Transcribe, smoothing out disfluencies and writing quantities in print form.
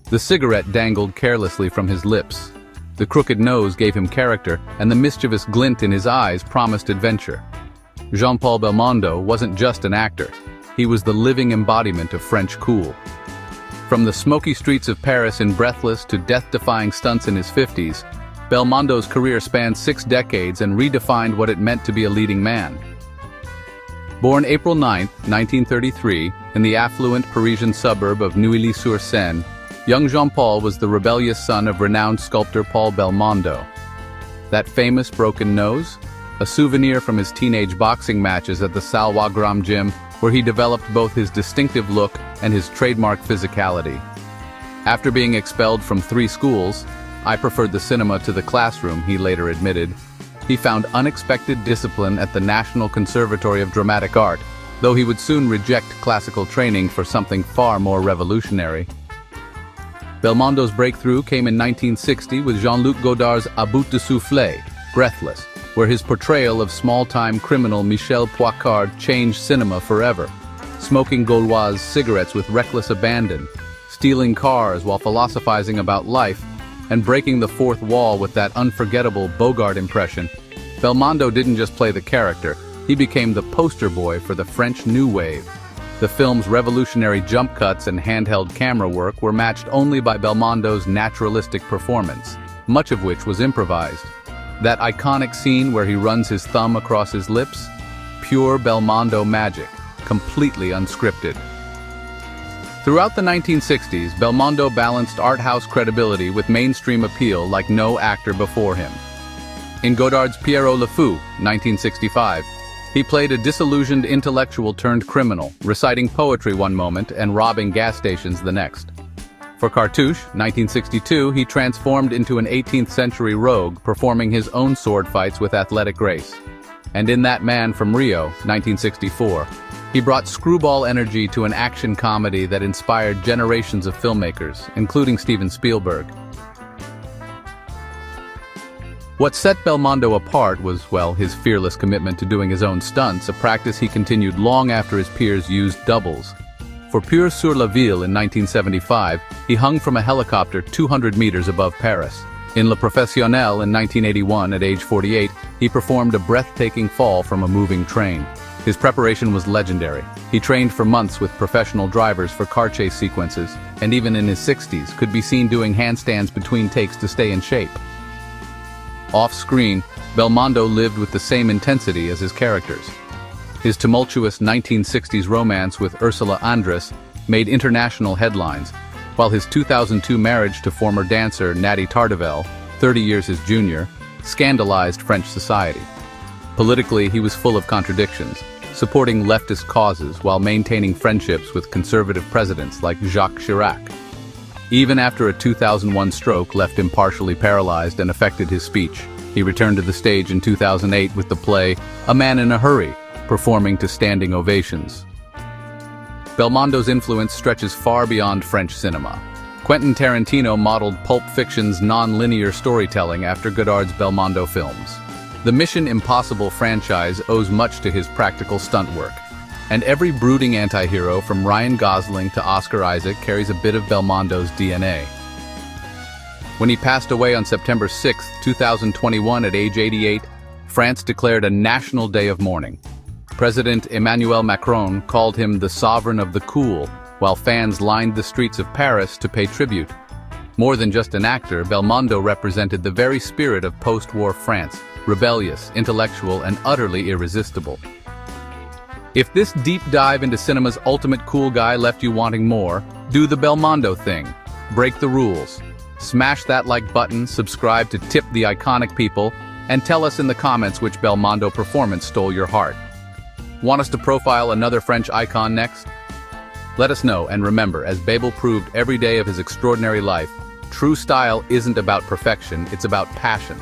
The cigarette dangled carelessly from his lips. The crooked nose gave him character, and the mischievous glint in his eyes promised adventure. Jean-Paul Belmondo wasn't just an actor. He was the living embodiment of French cool. From the smoky streets of Paris in Breathless to death-defying stunts in his 50s, Belmondo's career spanned 6 decades and redefined what it meant to be a leading man. Born April 9, 1933, in the affluent Parisian suburb of Neuilly-sur-Seine, young Jean-Paul was the rebellious son of renowned sculptor Paul Belmondo. That famous broken nose? A souvenir from his teenage boxing matches at the Salle Wagram gym, where he developed both his distinctive look and his trademark physicality. After being expelled from 3 schools, "I preferred the cinema to the classroom," he later admitted. He found unexpected discipline at the National Conservatory of Dramatic Art, though he would soon reject classical training for something far more revolutionary. Belmondo's breakthrough came in 1960 with Jean-Luc Godard's À bout de souffle, Breathless, where his portrayal of small-time criminal Michel Poicard changed cinema forever, smoking Gauloise cigarettes with reckless abandon, stealing cars while philosophizing about life, and breaking the fourth wall with that unforgettable Bogart impression. Belmondo didn't just play the character, he became the poster boy for the French New Wave. The film's revolutionary jump cuts and handheld camera work were matched only by Belmondo's naturalistic performance, much of which was improvised. That iconic scene where he runs his thumb across his lips? Pure Belmondo magic, completely unscripted. Throughout the 1960s, Belmondo balanced art house credibility with mainstream appeal like no actor before him. In Godard's Pierrot le Fou, 1965, he played a disillusioned intellectual turned criminal, reciting poetry one moment and robbing gas stations the next. For Cartouche, 1962, he transformed into an 18th century rogue, performing his own sword fights with athletic grace. And in That Man from Rio, 1964, he brought screwball energy to an action comedy that inspired generations of filmmakers, including Steven Spielberg. What set Belmondo apart was, well, his fearless commitment to doing his own stunts, a practice he continued long after his peers used doubles. For Pure sur la Ville in 1975, he hung from a helicopter 200 meters above Paris. In Le Professionnel in 1981, at age 48, he performed a breathtaking fall from a moving train. His preparation was legendary. He trained for months with professional drivers for car chase sequences, and even in his 60s could be seen doing handstands between takes to stay in shape. Off-screen, Belmondo lived with the same intensity as his characters. His tumultuous 1960s romance with Ursula Andress made international headlines, while his 2002 marriage to former dancer Natty Tardevel, 30 years his junior, scandalized French society. Politically, he was full of contradictions, supporting leftist causes while maintaining friendships with conservative presidents like Jacques Chirac. Even after a 2001 stroke left him partially paralyzed and affected his speech, he returned to the stage in 2008 with the play A Man in a Hurry, performing to standing ovations. Belmondo's influence stretches far beyond French cinema. Quentin Tarantino modeled Pulp Fiction's non-linear storytelling after Godard's Belmondo films. The Mission Impossible franchise owes much to his practical stunt work, and every brooding anti-hero from Ryan Gosling to Oscar Isaac carries a bit of Belmondo's DNA. When he passed away on September 6, 2021 at age 88, France declared a national day of mourning. President Emmanuel Macron called him the sovereign of the cool, while fans lined the streets of Paris to pay tribute. More than just an actor, Belmondo represented the very spirit of post-war France, rebellious, intellectual, and utterly irresistible. If this deep dive into cinema's ultimate cool guy left you wanting more, do the Belmondo thing. Break the rules. Smash that like button, subscribe to Tip the Iconic People, and tell us in the comments which Belmondo performance stole your heart. Want us to profile another French icon next? Let us know, and remember, as Babel proved every day of his extraordinary life, true style isn't about perfection, it's about passion.